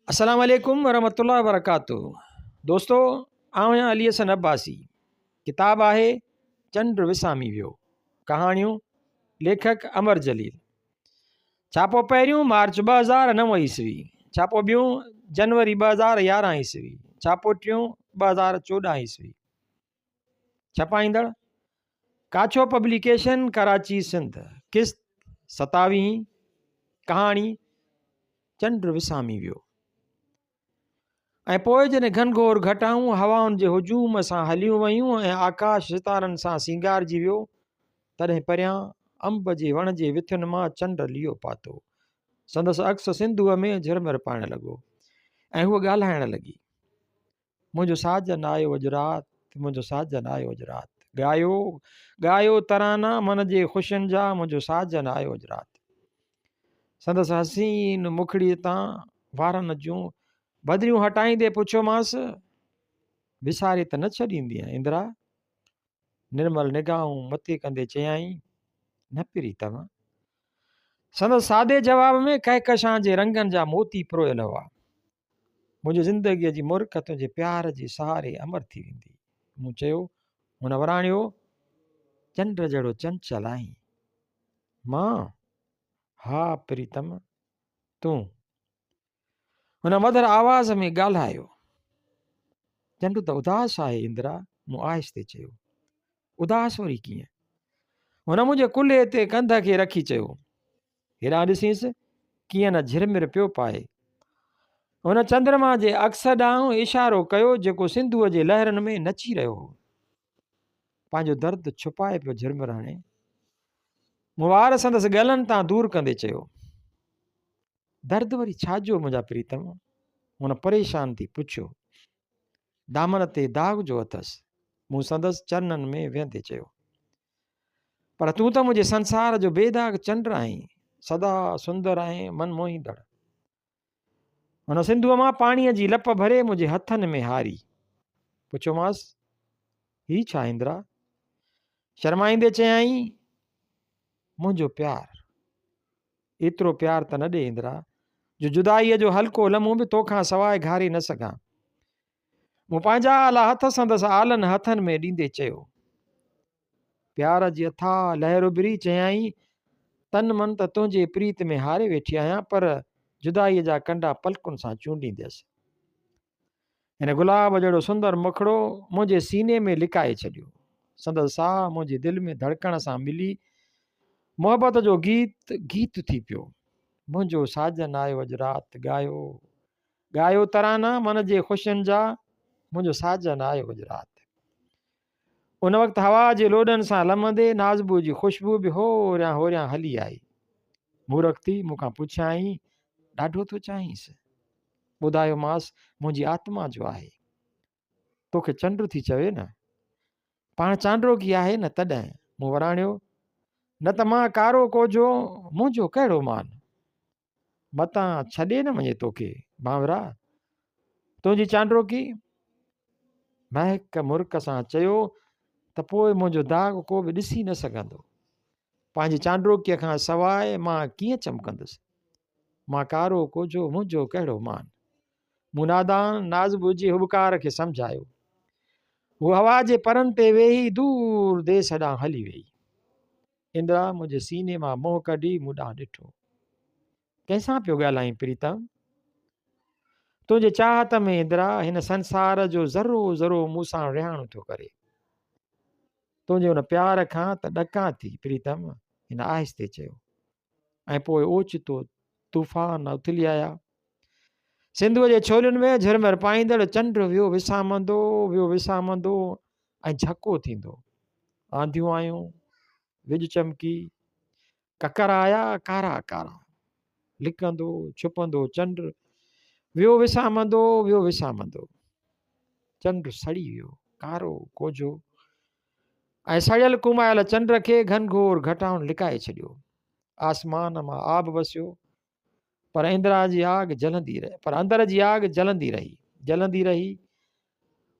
अस्सलाम वालेकुम वरहमतुल्लाहि वबरकातुहू। दोस्तों, आउं अली हसन अब्बासी। किताब आहे चंड विसामी वियो। कहाणियूं लेखक अमर जलील। छापो पहिरियों मार्च 2009 ईस्वी। छापो ॿियों जनवरी 2011 ईस्वी। छापो टियों 2014 ईस्वी। छपाईंदड़ काछो पब्लिकेशन, कराची सिंध। किस्त 27। कहाणी चंड विसामी वियो। ऐं पोइ जॾहिं घनघोर घटाऊं हवाउनि जे हुजूम सां हलियूं वयूं ऐं आकाश सितारनि सां सींगारजी वियो, तॾहिं परियां अंब जे वण जे विथियुनि मां चंड लियो पातो। संदसि अक्स सिंधूअ में झिरमिर पाइण लॻो ऐं हूअ ॻाल्हाइण लॻी। मुंहिंजो साजन आयो अॼु राति, मुंहिंजो साजन आयो अॼु राति। ॻायो ॻायो तराना मन जे ख़ुशियुनि जा, मुंहिंजो साजन आयो अॼु राति। संदसि हसीन मुखड़ीअ तां वारनि जूं बदरियूं हटाईंदे पुछियोमांसि, विसारे त न छॾींदी इंदिरा? निर्मल निगाहूं मथे कंदे चयाई, न प्रीतम। संदसि सादे जवाब में कहकशां जे रंगनि जा मोती पिरोयल हुआ। मुंहिंजी ज़िंदगीअ जी मुर्ख तुंहिंजे प्यार जे सहारे अमर थी वेंदी। मूं चयो, हुन वराणियो, चंड जहिड़ो चंचल आहीं। मां? हा प्रीतम, तूं। हुन मधुर आवाज़ में ॻाल्हायो। चंड त उदास आहे इंदिरा, मूं आहिस्ते चयो। उदास वरी कीअं? हुन मुंहिंजे कुल्हे ते कंध खे रखी चयो। हेॾां ॾिसीसि कीअं न झिरमिर पियो पाए। हुन चंद्रमा जे अक्स ॾांहुं इशारो कयो जेको सिंधूअ जे लहरनि में नची रहियो हो। पंहिंजो दर्द छुपाए पियो झिरमिराणे। मूं वार संदसि गलनि तां दूर कंदे चयो, दर्द वरी छाजो मुंहिंजा प्रीतम? हुन परेशान थी पुछियो। दामन ते दाग जो अथसि, मूं संदसि चरणनि में वेहंदे चयो। पर तूं त मुंहिंजे संसार जो बेदाग चंड आहीं, सदा सुंदर ऐं मन मोहींदड़। हुन सिंधूअ मां पाणीअ जी लप भरे मुंहिंजे हथनि में हारी। पुछियोमांसि, ही छा इंदिरा? शर्माईंदे चयाई, मुंहिंजो प्यार। एतिरो प्यार त न ॾे इंदिरा जो जुदाईअ जो हल्को लम्हो बि तोखां सवाइ घारे न सघां। मूं पंहिंजा आला हथ संदसि आलनि हथनि में ॾींदे चयो। प्यार जी अथाह लहर उभरी चयाई, तन मन त तुंहिंजे प्रीत में हारे वेठी आहियां, पर जुदाईअ जा कंडा पलकुनि सां चूंडींदसि। हिन गुलाब जहिड़ो सुंदर मुखड़ो मुंहिंजे सीने में लिकाए छॾियो। संदसि साह मुंहिंजे दिलि में धड़कण सां मिली मोहबत जो गीत गीत थी पियो। मुंहिंजो साजन आयो अॼु राति, ॻायो ॻायो तराना मन जे ख़ुशियुनि जा, मुंहिंजो साजन आयो अॼु राति। उन वक़्तु हवा जे लोॾनि सां लमंदे नाज़बू जी ख़ुशबू बि होरियां होरियां हली आई। मूरख थी मूंखां पुछियाई, ॾाढो थो चाहींसि? ॿुधायोमांसि, मुंहिंजी आत्मा जो आहे। तोखे चंड थी चवे न, पाण चांड्रोगी आहे न तॾहिं। मूं वराणियो, न त मां कारो कोजो, मुंहिंजो कहिड़ो मान। मतां छॾे न वञे तोखे बांवरा तुंहिंजी चांड्रोगी। महक मुर्ख सां चयो त पोइ मुंहिंजो दाग को बि ॾिसी न सघंदो। पंहिंजी चांड्रोकीअ खां सवाइ मां कीअं चमकंदुसि? मां कारो कोजो, मुंहिंजो कहिड़ो मान। मूं नादान नाज़बू जी हुबकार खे सम्झायो। हू हवा जे परनि ते वेही दूर देस ॾांहुं हली वई। इंदिरा मुंहिंजे सीने मां मोह कढी मूं ॾांहुं ॾिठो। कंहिंसां पियो ॻाल्हाईं प्रीतम? तुंहिंजे चाहत में इंदिरा हिन संसार जो ज़रो ज़रो मूं सां रिहाणो थो करे। तुंहिंजे हुन प्यार खां त ॾकां थी प्रीतम, हिन आहिस्ते चयो। ऐं पोइ ओचितो तूफ़ान उथली आया। सिंधूअ जे छोलियुनि में झिरमिर पाईंदड़ चंड वियो विसामंदो ऐं झको थींदो। आंधियूं आयूं, विझ चमकी, ककर आया कारा कारा। लिकंदो छुपंदो चंड वियो विसामंदो। चंड सड़ी वियो, कारो कोजो ऐं सड़ियल कुमायल चंड खे घनघोर घटाउनि लिकाए छॾियो। आसमान मां आब वसियो, पर इंदिरा जी आग जलंदी रही, पर अंदर जी आग जलंदी रही।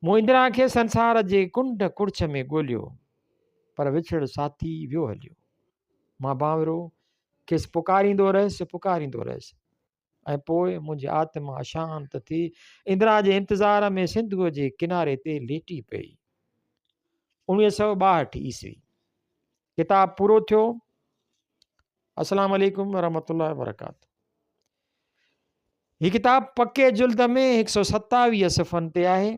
मूं इंदिरा खे संसार जे कुंड कुड़छ में ॻोल्हियो, पर विछड़ साथी वियो हलियो। मां बांवरो खेसि पुकारींदो रहियसि ऐं पोइ मुंहिंजी आत्मा शांत थी इंदिरा जे इंतज़ार में सिंधूअ जे किनारे ते लेटी पई। 1962 ईस्वी किताबु पूरो थियो। अस्सलाम वालेकुम वरहमतुल्लाहि वबरकातुहू। हीअ किताबु पके जुल्द में 127 सफ़नि ते आहे।